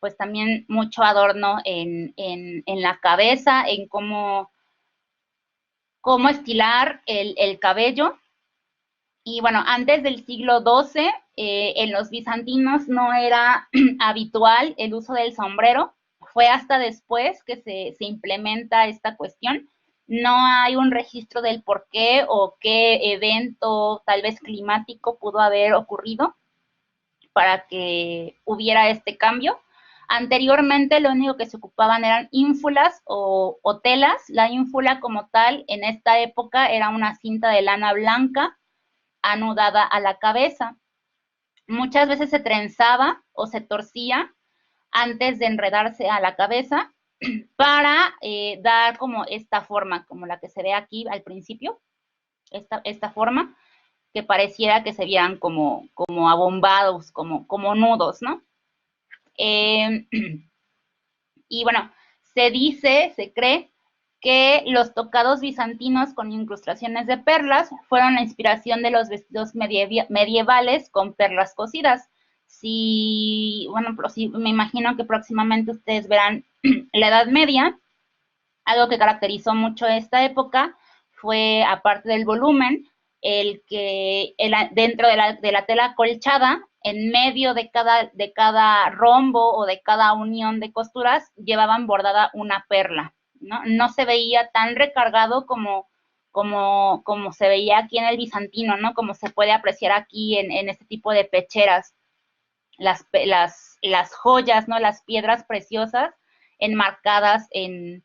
pues también mucho adorno en la cabeza, en cómo estilar el cabello. Y bueno, antes del siglo XII, en los bizantinos no era habitual el uso del sombrero. Fue hasta después que se implementa esta cuestión. No hay un registro del por qué o qué evento, tal vez climático, pudo haber ocurrido para que hubiera este cambio. Anteriormente lo único que se ocupaban eran ínfulas o telas. La ínfula como tal en esta época era una cinta de lana blanca anudada a la cabeza. Muchas veces se trenzaba o se torcía antes de enredarse a la cabeza para dar como esta forma, como la que se ve aquí al principio, esta forma, que pareciera que se vieran como abombados, como nudos, ¿no? Y bueno, se cree que los tocados bizantinos con incrustaciones de perlas fueron la inspiración de los vestidos medievales con perlas cosidas. Bueno, me imagino que próximamente ustedes verán la Edad Media. Algo que caracterizó mucho esta época fue, aparte del volumen, el que dentro de la tela colchada, en medio de cada rombo o de cada unión de costuras, llevaban bordada una perla, ¿no? No se veía tan recargado como se veía aquí en el bizantino, ¿no? Como se puede apreciar aquí en este tipo de pecheras. Las joyas, ¿no? Las piedras preciosas enmarcadas en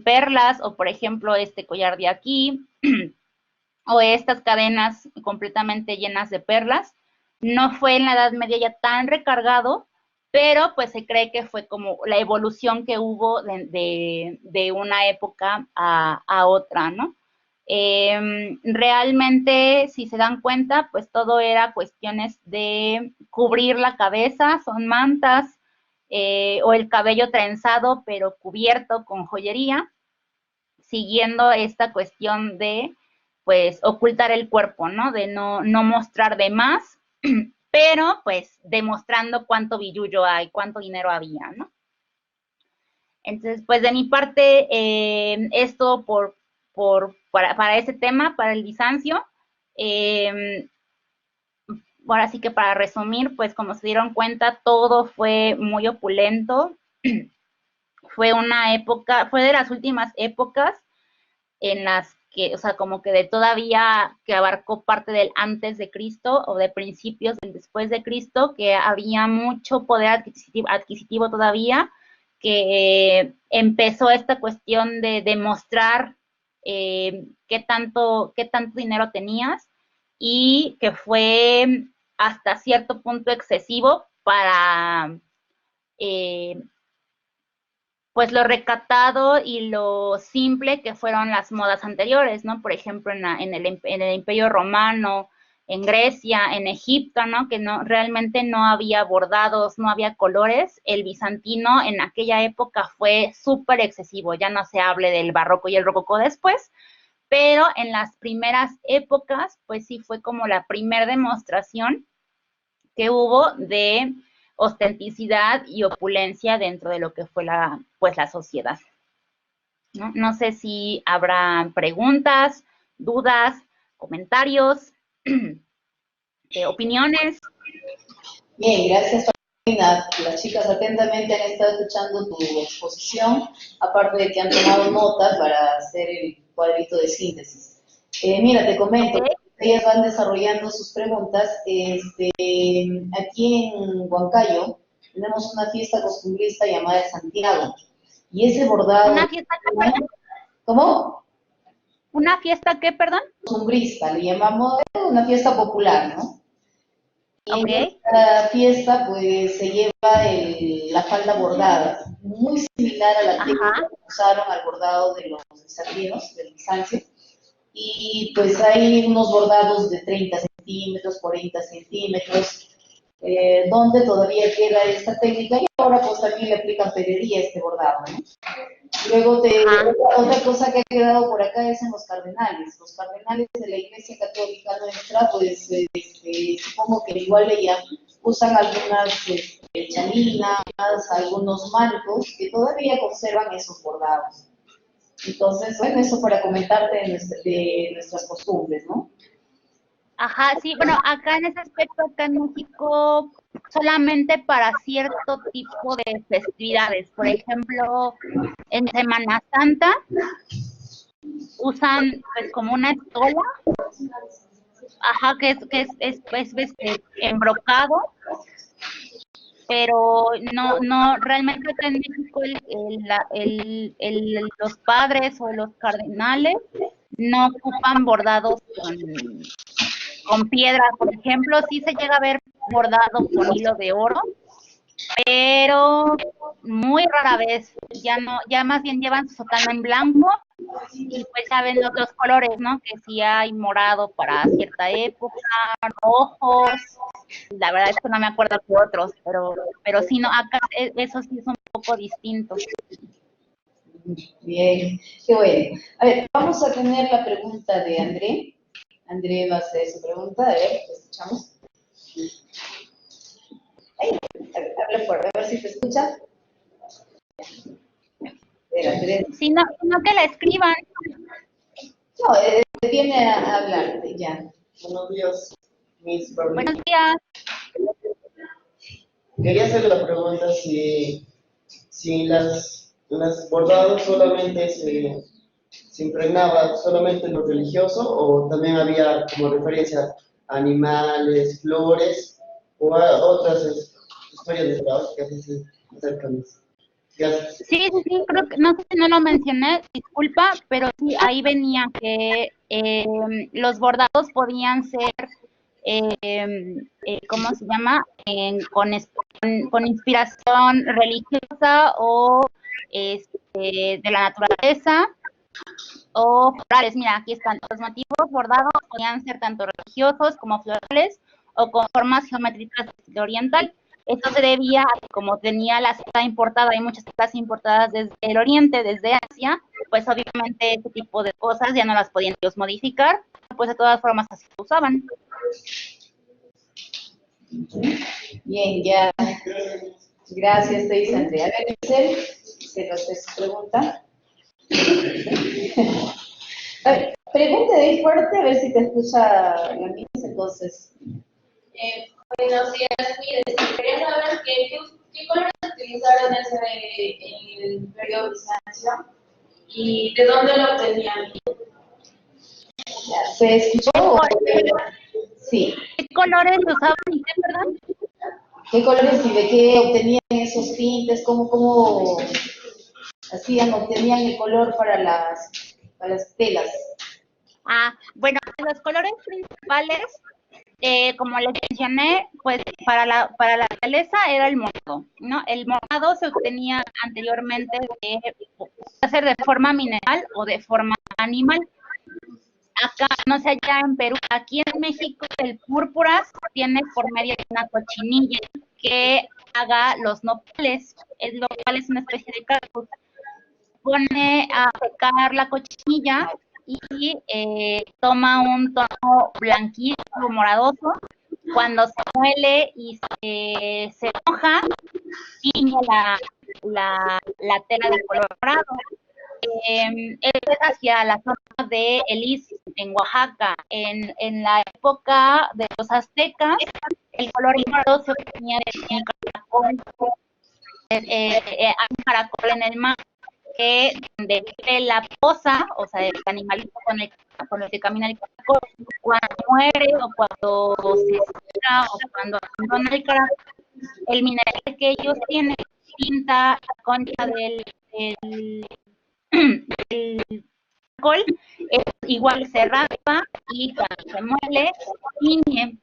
perlas, o por ejemplo este collar de aquí, o estas cadenas completamente llenas de perlas. No fue en la Edad Media ya tan recargado, pero pues se cree que fue como la evolución que hubo de una época a otra, ¿no? Realmente, si se dan cuenta, pues todo era cuestiones de cubrir la cabeza, son mantas, o el cabello trenzado pero cubierto con joyería, siguiendo esta cuestión de pues ocultar el cuerpo, ¿no? De no mostrar de más, pero pues demostrando cuánto billullo hay, cuánto dinero había, ¿no? Entonces, pues de mi parte, esto para ese tema, para el Bizancio. Ahora sí que para resumir, pues como se dieron cuenta, todo fue muy opulento. Fue de las últimas épocas en las que, o sea, como que de todavía que abarcó parte del antes de Cristo o de principios del después de Cristo, que había mucho poder adquisitivo todavía, que empezó esta cuestión de demostrar qué tanto dinero tenías, y que fue hasta cierto punto excesivo para pues lo recatado y lo simple que fueron las modas anteriores, ¿no? Por ejemplo, en el Imperio Romano, en Grecia, en Egipto, ¿no? Que realmente no había bordados, no había colores. El bizantino en aquella época fue súper excesivo, ya no se hable del barroco y el rococó después, pero en las primeras épocas, pues sí fue como la primer demostración que hubo de ostenticidad y opulencia dentro de lo que fue la sociedad. No sé si habrá preguntas, dudas, comentarios, opiniones. Bien, gracias, Paulina. Las chicas atentamente han estado escuchando tu exposición, aparte de que han tomado nota para hacer el cuadrito de síntesis. Mira, te comento, Okay. Ellas van desarrollando sus preguntas. Aquí en Huancayo tenemos una fiesta costumbrista llamada de Santiago, y ese bordado... ¿Una fiesta qué, perdón? ¿Cómo? ¿Una fiesta qué, perdón? Costumbrista, le llamamos una fiesta popular, ¿no? Y en Okay. esta fiesta, pues, se lleva la falda bordada, muy similar a la técnica que usaron al bordado de los bizantinos, del Bizancio. Y pues hay unos bordados de 30 centímetros, 40 centímetros, donde todavía queda esta técnica y ahora pues también le aplican pedrería a este bordado, ¿no? Luego, otra cosa que ha quedado por acá es en los cardenales. Los cardenales de la Iglesia Católica nuestra, pues supongo que igual ella usan algunas chalinas, algunos marcos que todavía conservan esos bordados. Entonces, bueno, eso para comentarte de nuestras costumbres, ¿no? Ajá, sí, bueno, acá en ese aspecto, acá en México, solamente para cierto tipo de festividades. Por ejemplo, en Semana Santa usan pues como una estola, ajá, que es embrocado, pero no, realmente acá en México los padres o los cardenales no ocupan bordados con piedra, por ejemplo, sí se llega a ver bordado con hilo de oro, pero muy rara vez, ya más bien llevan su sotana en blanco y pues saben los otros colores, ¿no? Que sí hay morado para cierta época, rojos, la verdad es que no me acuerdo qué otros, pero sí, no, acá eso sí es un poco distinto. Bien, qué bueno. A ver, vamos a tener la pregunta de André. André va a hacer su pregunta, a ver, ¿te escuchamos? Ay, habla fuerte, a ver si te escucha. André. Sí, no que la escriban. No, viene a hablarte ya. Buenos días, Miss Barbie. Buenos días. Quería hacer la pregunta si las bordados solamente se impregnaba solamente en lo religioso o también había como referencia a animales, flores o a otras historias de trabajo que se acercan. Gracias. Sí, creo que, no sé si no lo mencioné, disculpa, pero sí, ahí venía que los bordados podían ser, ¿cómo se llama? Con inspiración religiosa o de la naturaleza o florales. Mira, aquí están los motivos bordados, podían ser tanto religiosos como florales o con formas geométricas de estilo oriental. Esto se debía a que como tenía la seda importada, hay muchas sedas importadas desde el oriente, desde Asia, pues obviamente ese tipo de cosas ya no las podían ellos modificar, pues de todas formas así lo usaban. Bien, ya. Gracias, te dice Andrea. A ver, Giselle, se nos hace su pregunta. A ver, pregunta de ahí fuerte, a ver si te escucha la Miss, entonces. Buenos días, mire, quería saber qué colores utilizaron en el periodo bizantino y de dónde lo obtenían. ¿Se escuchó? Sí. ¿Qué colores usaban y qué, perdón? ¿Qué colores y de qué obtenían esos tintes? ¿Cómo obtenían el color para las telas? Bueno, los colores principales, como les mencioné, pues para la realeza era el morado, ¿no? El morado se obtenía anteriormente puede ser de forma mineral o de forma animal. Acá, no sé, allá en Perú, aquí en México el púrpura se obtiene por medio de una cochinilla que haga los nopales, lo cual es una especie de cactus. Pone a secar la cochinilla y toma un tono blanquito, moradoso. Cuando se muele y se moja, tiñe la tela de color morado. Esto es hacia la zona de Elis, en Oaxaca. En la época de los aztecas, el color morado se obtenía de un caracol, hay un caracol en el mar que donde la posa, o sea, el animalito con el que camina el caracol, cuando muere o cuando se seca o cuando abandona el caracol, el mineral que ellos tienen pinta la concha del caracol, igual se raspa y cuando se muele, tiñe.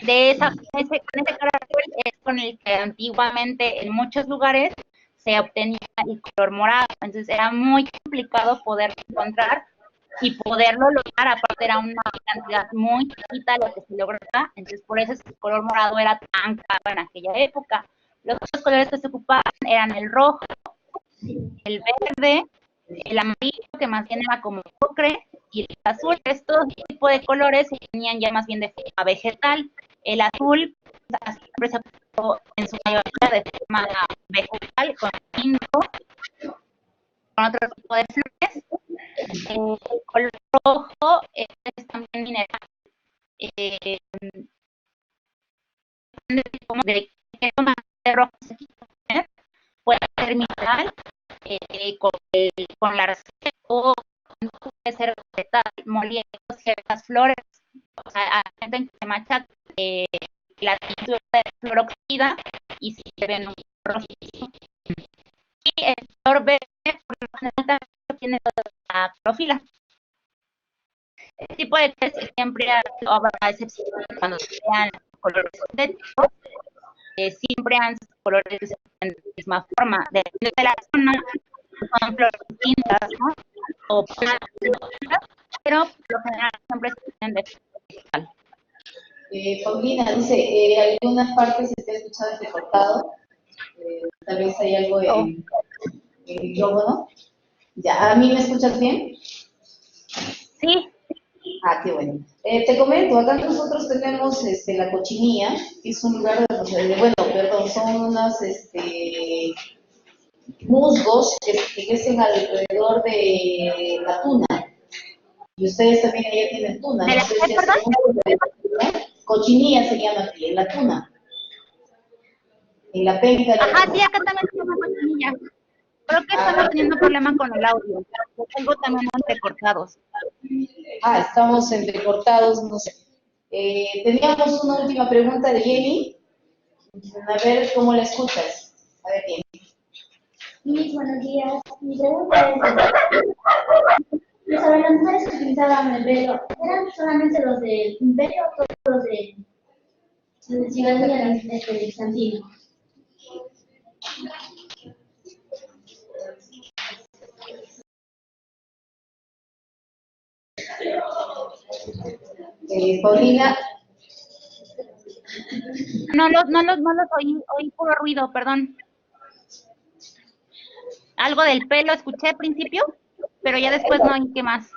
Con ese caracol es con el que antiguamente en muchos lugares se obtenía el color morado, entonces era muy complicado poder encontrar y poderlo lograr, aparte era una cantidad muy chiquita lo que se lograba, entonces por eso el color morado era tan caro en aquella época. Los otros colores que se ocupaban eran el rojo, el verde, el amarillo, que más bien era como ocre, y el azul. Estos tipos de colores se tenían ya más bien de forma vegetal. El azul siempre se ocupó en su mayoría de forma vegetal, con tinto, con otro tipo de flores. El color rojo es también mineral. Como de rojo se quiere, puede ser mineral, con la receta, o puede ser vegetal, moliendo ciertas flores. O sea, hay gente en que se macha la tintura de fluoroxida y se ven un rojito. Y el color verde, por lo general, también tiene toda la clorofila. Este tipo de test siempre habrá excepciones cuando sean colores sintéticos, siempre han sido colores de la misma forma. Depende de la zona, son flores distintas, ¿no? O plantas distintas, pero por lo general siempre se tienen de vegetal. Paulina dice, algunas partes se te ha escuchado entrecortado, tal vez hay algo en el micrófono. Ya, ¿a mí me escuchas bien? Sí. Ah, qué bueno. Te comento, acá nosotros tenemos la Cochinilla, que es un lugar son unos musgos que crecen alrededor de la tuna. Y ustedes también allá tienen tuna. ¿De la sé qué, si perdón? Cochinilla se llama aquí, en la tuna. En la penca de la Ajá, tuna. sí, acá también se llama cochinilla. Creo que estamos teniendo problemas con el audio. Algo también entrecortados. Estamos entrecortados, no sé. Teníamos una última pregunta de Jenny. A ver cómo la escuchas. A ver, Jenny. Mis buenos días. Mi pregunta es sobre las mujeres que utilizaban el velo. ¿Eran solamente los del imperio o todos los de ciudadanía de bizantino? Paulina. No los oí puro ruido, perdón. Algo del pelo escuché al principio, pero ya después no oí qué más.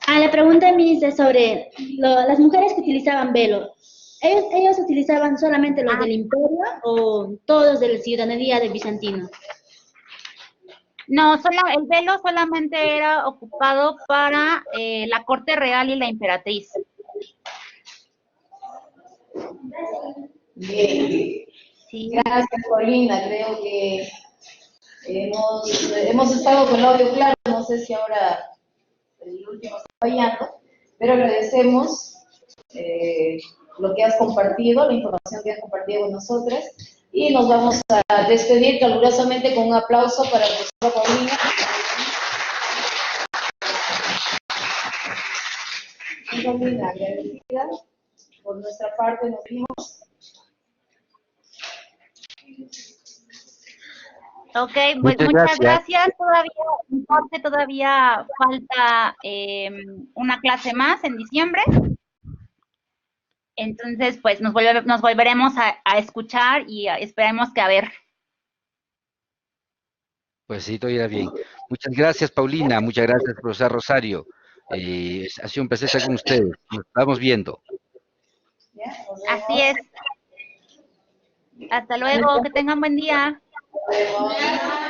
La pregunta de mí es sobre las mujeres que utilizaban velo. ¿Ellos utilizaban solamente los del imperio o todos de la ciudadanía de bizantino? No, el velo solamente era ocupado para la corte real y la emperatriz. Bien. Sí. Gracias, Paulina. Creo que hemos estado con el audio claro. No sé si ahora el último está fallando, pero agradecemos lo que has compartido, la información que has compartido con nosotras, y nos vamos a despedir calurosamente con un aplauso para la profesora Paulina. Paulina, agradecida. Por nuestra parte nos vimos. Ok, pues muchas gracias. Todavía falta una clase más en diciembre. Entonces, pues nos volveremos a escuchar y esperemos que a ver. Pues sí, todo irá bien. Muchas gracias, Paulina. Muchas gracias, profesor Rosario. Ha sido un placer estar con ustedes. Nos estamos viendo. Así es. Hasta luego. Que tengan buen día. Hasta luego.